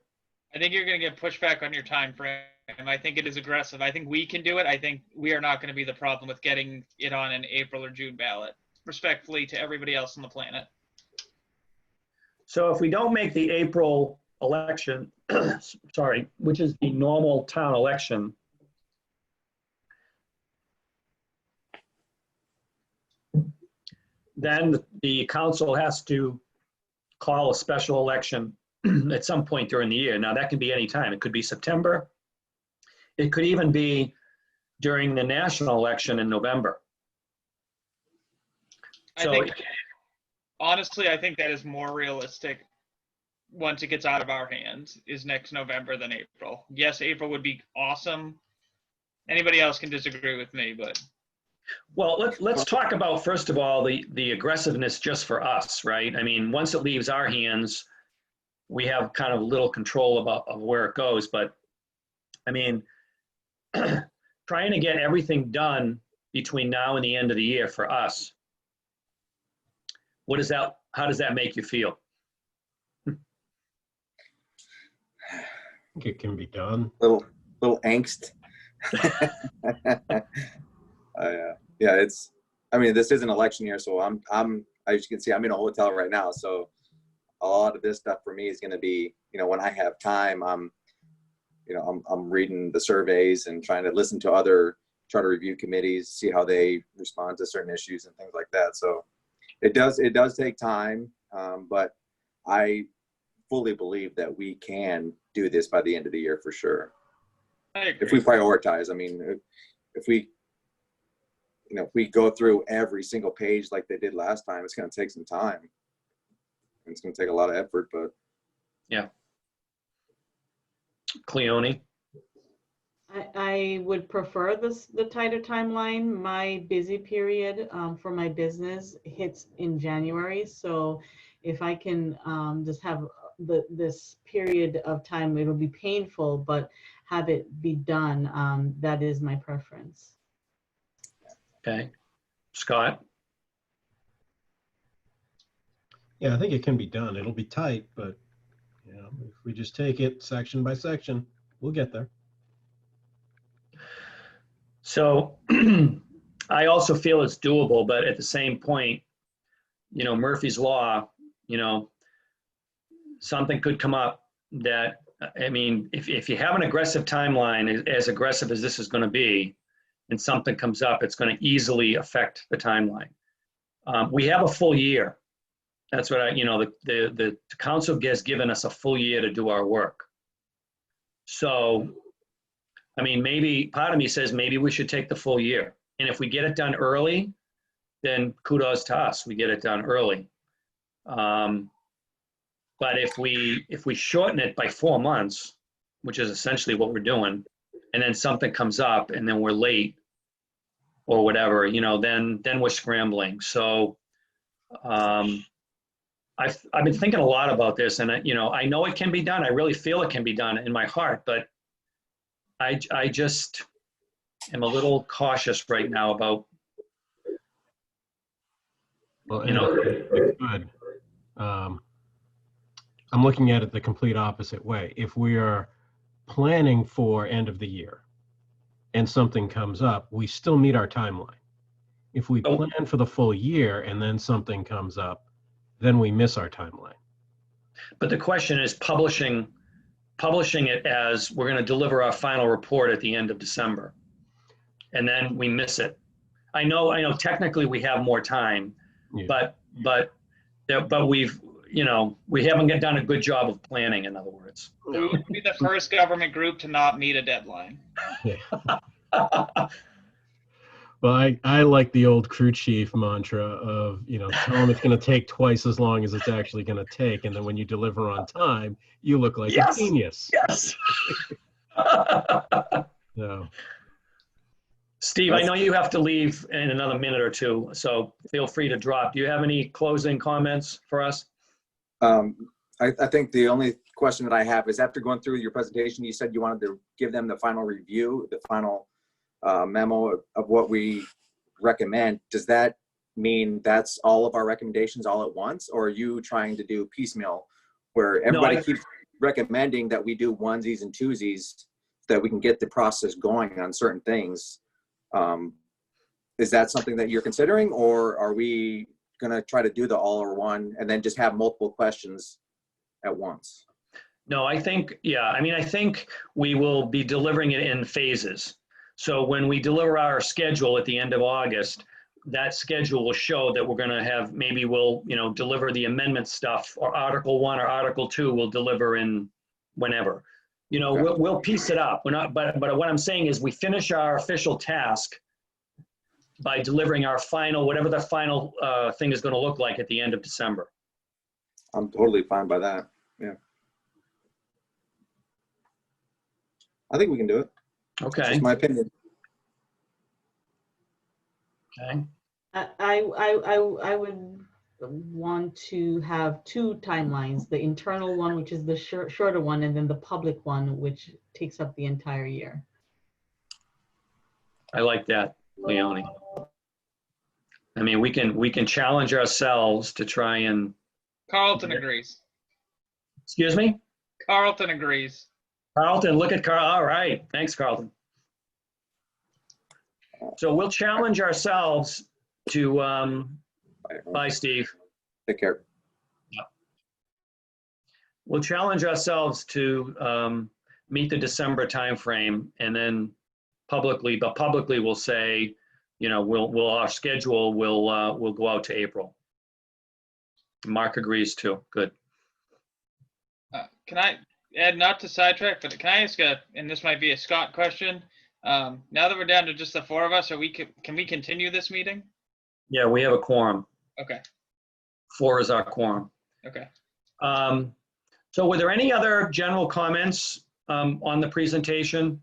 I think you're going to get pushback on your time frame. I think it is aggressive. I think we can do it. I think we are not going to be the problem with getting it on an April or June ballot, respectfully to everybody else on the planet. So if we don't make the April election, sorry, which is the normal town election, then the council has to call a special election at some point during the year. Now that can be any time. It could be September. It could even be during the national election in November. Honestly, I think that is more realistic once it gets out of our hands, is next November than April. Yes, April would be awesome. Anybody else can disagree with me, but. Well, let's talk about, first of all, the aggressiveness just for us, right? I mean, once it leaves our hands, we have kind of little control of where it goes. But I mean, trying to get everything done between now and the end of the year for us, how does that make you feel? I think it can be done. Little angst. Yeah, this is an election year, so I'm as you can see, I'm in a hotel right now. So a lot of this stuff for me is going to be, when I have time, I'm reading the surveys and trying to listen to other charter review committees, see how they respond to certain issues and things like that. So it does take time, but I fully believe that we can do this by the end of the year for sure. If we prioritize, I mean, if we go through every single page like they did last time, it's going to take some time. It's going to take a lot of effort, but. Yeah. Cleone? I would prefer the tighter timeline. My busy period for my business hits in January. So if I can just have this period of time, it'll be painful, but have it be done, that is my preference. Okay. Scott? Yeah, I think it can be done. It'll be tight, but if we just take it section by section, we'll get there. So I also feel it's doable, but at the same point, Murphy's Law, something could come up that, I mean, if you have an aggressive timeline, as aggressive as this is going to be, and something comes up, it's going to easily affect the timeline. We have a full year. That's what the council has given us a full year to do our work. So, I mean, maybe part of me says maybe we should take the full year. And if we get it done early, then kudos to us. We get it done early. But if we shorten it by 4 months, which is essentially what we're doing, and then something comes up and then we're late or whatever, then we're scrambling. So I've been thinking a lot about this, and I know it can be done. I really feel it can be done in my heart, but I just am a little cautious right now about, Well, and it could. I'm looking at it the complete opposite way. If we are planning for end of the year and something comes up, we still meet our timeline. If we Oh. plan for the full year and then something comes up, then we miss our timeline. but the question is publishing it as we're going to deliver our final report at the end of December, and then we miss it. I know technically we have more time, Yeah. but we haven't done a good job of planning, in other words. We would be the first government group to not meet a deadline. Well, I like the old crew chief mantra of, tell them it's going to take twice as long as it's actually going to take. And then when you deliver on time, you look like Yes. a genius. Yes. So, Steve, I know you have to leave in another minute or two, so feel free to drop. Do you have any closing comments for us? I think the only question that I have is, after going through your presentation, you said you wanted to give them the final review, the final memo of what we recommend. Does that mean that's all of our recommendations all at once, or are you trying to do piecemeal where everybody keeps recommending that we do onesies and twosies so that we can get the process going on certain things? Is that something that you're considering, or are we going to try to do the all or one and then just have multiple questions at once? No, I think we will be delivering it in phases. So when we deliver our schedule at the end of August, that schedule will show that we're going to have, maybe we'll, deliver the amendment stuff, or Article 1 or Article 2 will deliver in whenever. We'll piece it up. We're not, but what I'm saying is we finish our official task by delivering our final, whatever the final thing is going to look like at the end of December. I'm totally fine by that. Yeah. I think we can do it. Okay. That's my opinion. Okay. I would want to have two timelines, the internal one, which is the shorter one, and then the public one, which takes up the entire year. I like that, Leonie. I mean, we can challenge ourselves to try and, Carlton agrees. excuse me? Carlton agrees. Carlton, look at Carl. All right. Thanks, Carlton. So we'll challenge ourselves to, bye, Steve. Take care. We'll challenge ourselves to meet the December timeframe, and then publicly we'll say, our schedule will go out to April. Mark agrees too. Good. Can I add, not to sidetrack, but can I ask and this might be a Scott question. Now that we're down to just the four of us, can we continue this meeting? Yeah, we have a quorum. Okay. 4 is our quorum. Okay. So were there any other general comments on the presentation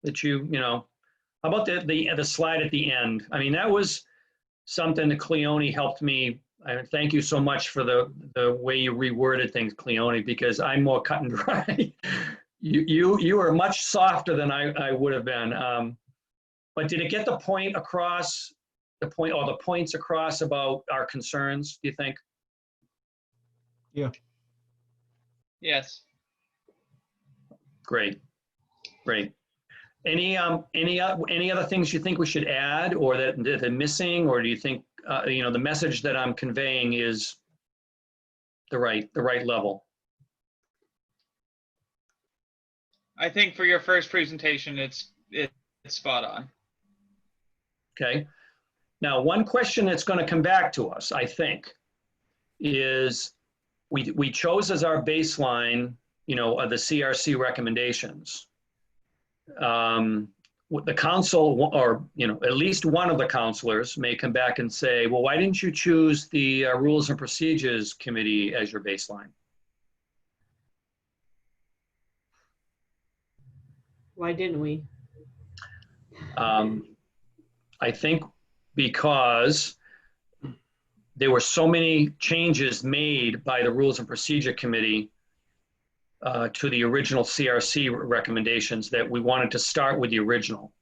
that how about the slide at the end? I mean, that was something that Cleone helped me. Thank you so much for the way you reworded things, Cleone, because I'm more cut and dry. You were much softer than I would have been. But did it get the point across, the points across about our concerns, do you think? yeah. Yes. Great. Any other things you think we should add, or that are missing, or do you think the message that I'm conveying is the right level? I think for your first presentation, it's spot on. Okay. Now, one question that's going to come back to us, I think, is we chose as our baseline, the CRC recommendations. The council, or at least one of the counselors may come back and say, well, why didn't you choose the Rules and Procedures Committee as your baseline? Why didn't we? I think because there were so many changes made by the Rules and Procedure Committee to the original CRC recommendations that we wanted to start with the original.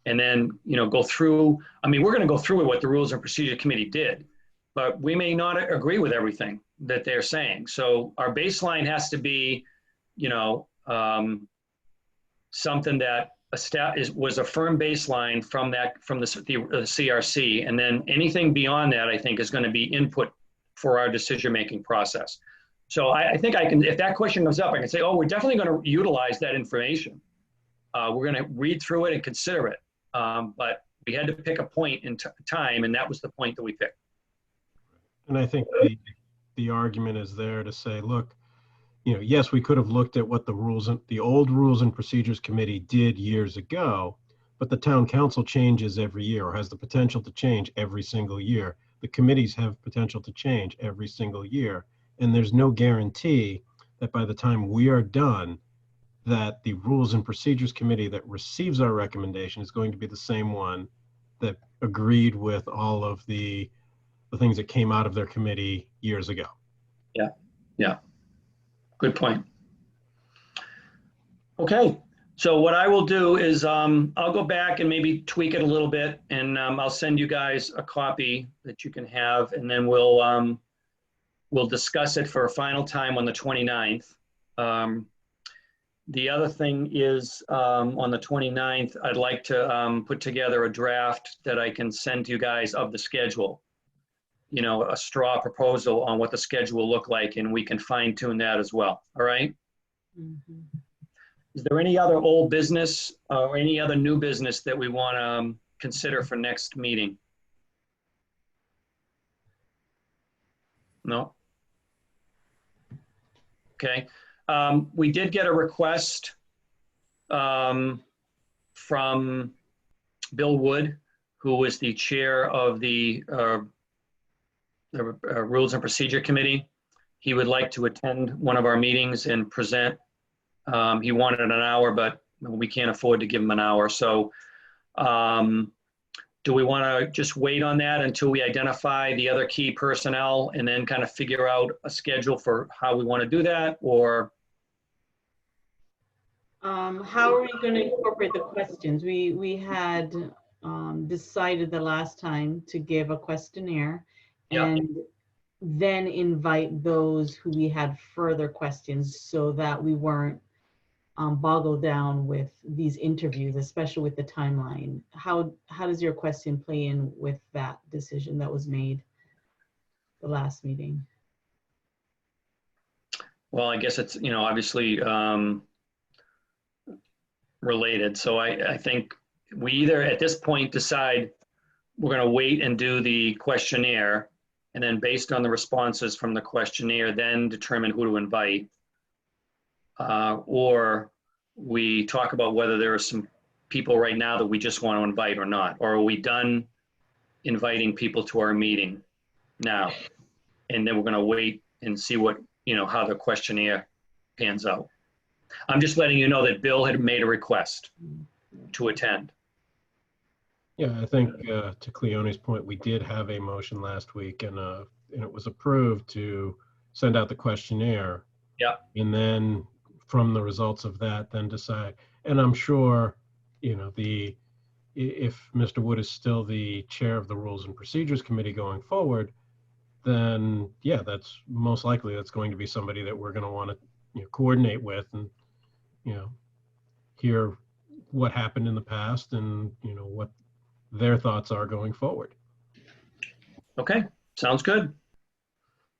And then, go through, I mean, we're going to go through what the Rules and Procedure Committee did, but we may not agree with everything that they're saying. So our baseline has to be, something that was a firm baseline from the CRC. And then anything beyond that, I think, is going to be input for our decision-making process. So I think I can, if that question comes up, I can say, oh, we're definitely going to utilize that information. We're going to read through it and consider it. But we had to pick a point in time, and that was the point that we picked. And I think the argument is there to say, look, yes, we could have looked at what the old Rules and Procedures Committee did years ago, but the town council changes every year, or has the potential to change every single year. The committees have potential to change every single year. And there's no guarantee that by the time we are done, that the Rules and Procedures Committee that receives our recommendation is going to be the same one that agreed with all of the things that came out of their committee years ago. Yeah. Good point. Okay. So what I will do is I'll go back and maybe tweak it a little bit, and I'll send you guys a copy that you can have, and then we'll discuss it for a final time on the 29th. The other thing is on the 29th, I'd like to put together a draft that I can send to you guys of the schedule. A straw proposal on what the schedule will look like, and we can fine tune that as well. All right. Mm-hmm. Is there any other old business or any other new business that we want to consider for next meeting? No? Okay. We did get a request from Bill Wood, who is the chair of the Rules and Procedure Committee. He would like to attend one of our meetings and present. He wanted an hour, but we can't afford to give him an hour. So do we want to just wait on that until we identify the other key personnel and then kind of figure out a schedule for how we want to do that? Or how are we going to incorporate the questions? We had decided the last time to give a questionnaire, and then invite those who we had further questions, so that we weren't boggled down with these interviews, especially with the timeline. How does your question play in with that decision that was made the last meeting? Well, I guess it's, obviously related. So I think we either at this point decide we're going to wait and do the questionnaire, and then based on the responses from the questionnaire, then determine who to invite. Or we talk about whether there are some people right now that we just want to invite or not. Or are we done inviting people to our meeting now? And then we're going to wait and see what, how the questionnaire pans out. I'm just letting you know that Bill had made a request to attend. Yeah, I think to Cleone's point, we did have a motion last week, and it was approved to send out the questionnaire. Yeah. And then from the results of that, then decide. And I'm sure, if Mr. Wood is still the chair of the Rules and Procedures Committee going forward, then yeah, that's most likely that's going to be somebody that we're going to want to coordinate with, and hear what happened in the past, and what their thoughts are going forward. Okay, sounds good.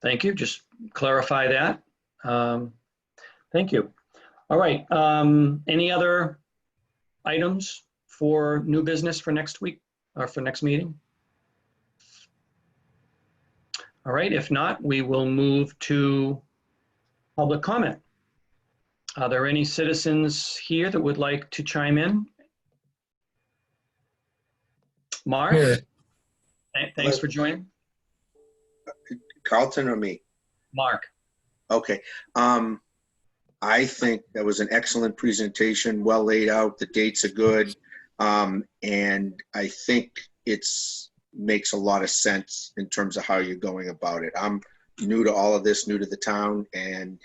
Thank you. Just clarify that. Thank you. All right. Any other items for new business for next week or for next meeting? All right. If not, we will move to public comment. Are there any citizens here that would like to chime in? Mark? Here. Thanks for joining. Carlton or me? Mark. Okay. I think that was an excellent presentation, well laid out. The dates are good. And I think makes a lot of sense in terms of how you're going about it. I'm new to all of this, new to the town, and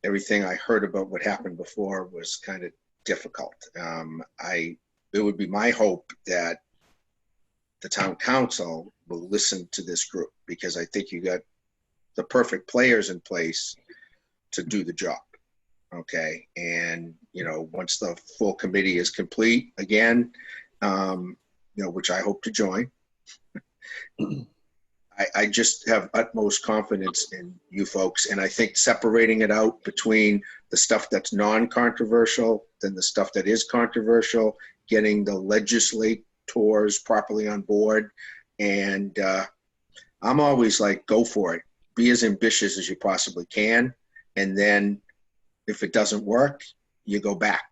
everything I heard about what happened before was kind of difficult. It would be my hope that the town council will listen to this group, because I think you got the perfect players in place to do the job. Okay. And, once the full committee is complete again, which I hope to join, I just have utmost confidence in you folks. And I think separating it out between the stuff that's non-controversial than the stuff that is controversial, getting the legislators properly on board. And I'm always like, go for it. Be as ambitious as you possibly can. And then if it doesn't work, you go back,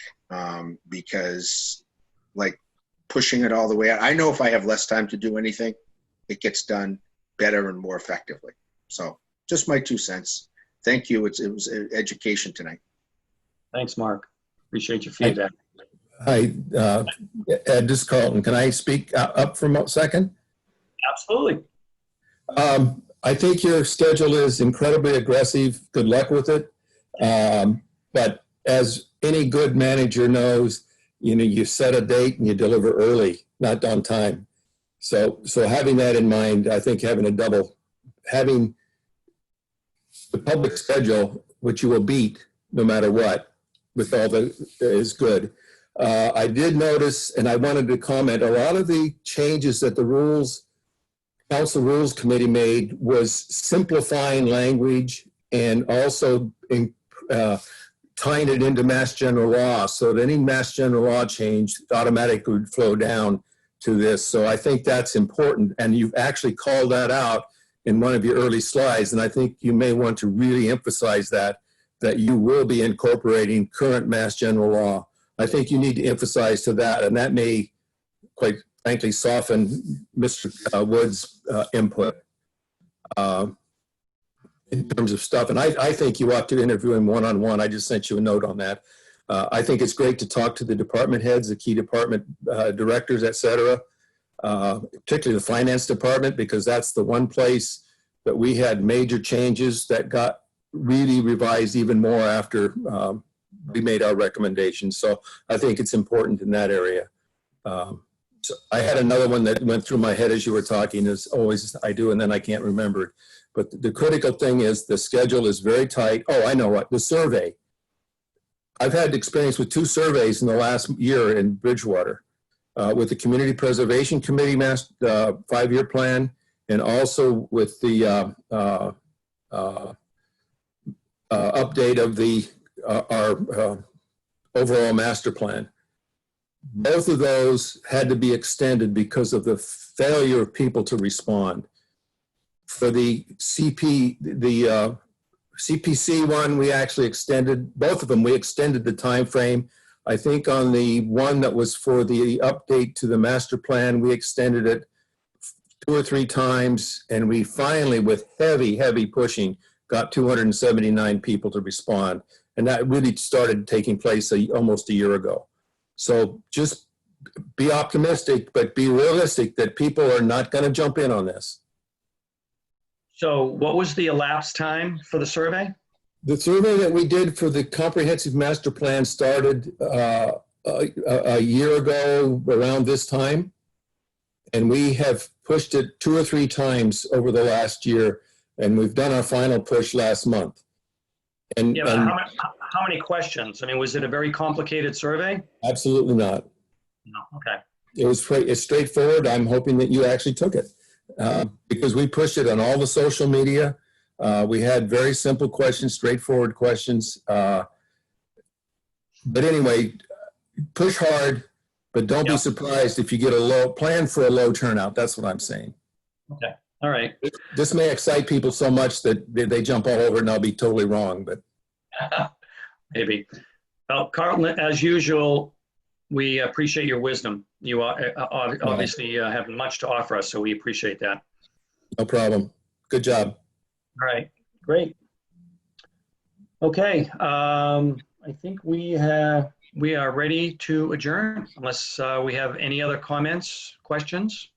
because like pushing it all the way out. I know if I have less time to do anything, it gets done better and more effectively. So just my 2 cents. Thank you. It was education tonight. Thanks, Mark. Appreciate your feedback. Hi, Ed, this is Carlton. Can I speak up for a second? Absolutely. I think your schedule is incredibly aggressive. Good luck with it. But as any good manager knows, you set a date and you deliver early, not on time. So having that in mind, I think having the public schedule, which you will beat no matter what, with all is good. I did notice, and I wanted to comment, a lot of the changes that the Council Rules Committee made was simplifying language and also tying it into Mass General Law, so that any Mass General Law change automatically would flow down to this. So I think that's important, and you've actually called that out in one of your early slides, and I think you may want to really emphasize that you will be incorporating current Mass General Law. I think you need to emphasize to that, and that may, quite frankly, soften Mr. Wood's input in terms of stuff. And I think you ought to interview him one-on-one. I just sent you a note on that. I think it's great to talk to the department heads, the key department directors, et cetera, particularly the finance department, because that's the one place that we had major changes that got really revised even more after we made our recommendations. So I think it's important in that area. So I had another one that went through my head as you were talking, as always I do, and then I can't remember it. But the critical thing is the schedule is very tight. Oh, I know what, the survey. I've had experience with 2 surveys in the last year in Bridgewater, with the Community Preservation Committee 5-year plan, and also with the update of our overall master plan. Both of those had to be extended because of the failure of people to respond. For the CPC one, we actually extended, both of them, we extended the time frame. I think on the one that was for the update to the master plan, we extended it 2 or 3 times, and we finally, with heavy pushing, got 279 people to respond. And that really started taking place almost a year ago. So just be optimistic, but be realistic that people are not going to jump in on this. So what was the elapsed time for the survey? The survey that we did for the comprehensive master plan started a year ago around this time. And we have pushed it 2 or 3 times over the last year. And we've done our final push last month. And, Yeah, but how many questions? I mean, was it a very complicated survey? Absolutely not. No, okay. It's straightforward. I'm hoping that you actually took it because we pushed it on all the social media. We had very simple questions, straightforward questions. But anyway, push hard, but don't be surprised if you get plan for a low turnout. That's what I'm saying. Okay. All right. This may excite people so much that they jump all over it, and I'll be totally wrong, but. Maybe. Well, Carlton, as usual, we appreciate your wisdom. You obviously have much to offer us, so we appreciate that. No problem. Good job. All right. Great. Okay, I think we are ready to adjourn unless we have any other comments, questions.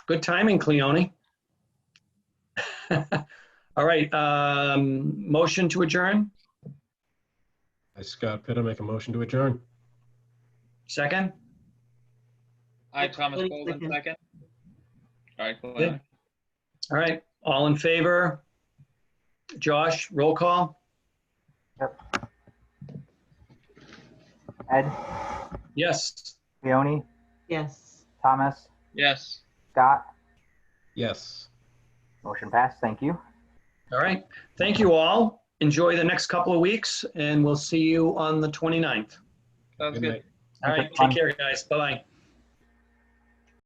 Good timing, Cleone. All right, motion to adjourn, I, Scott Pitta, make a motion to adjourn. second? I, Thomas Second. Golden, second. All right, cool. Good. All right, all in favor? Josh, roll call? Ed, Yes. Leone, Yes. Thomas, Yes. Scott, Yes. motion passed. Thank you. All right, thank you all. Enjoy the next couple of weeks and we'll see you on the 29th. Sounds Good good. night. All right, take care, guys. Bye-bye.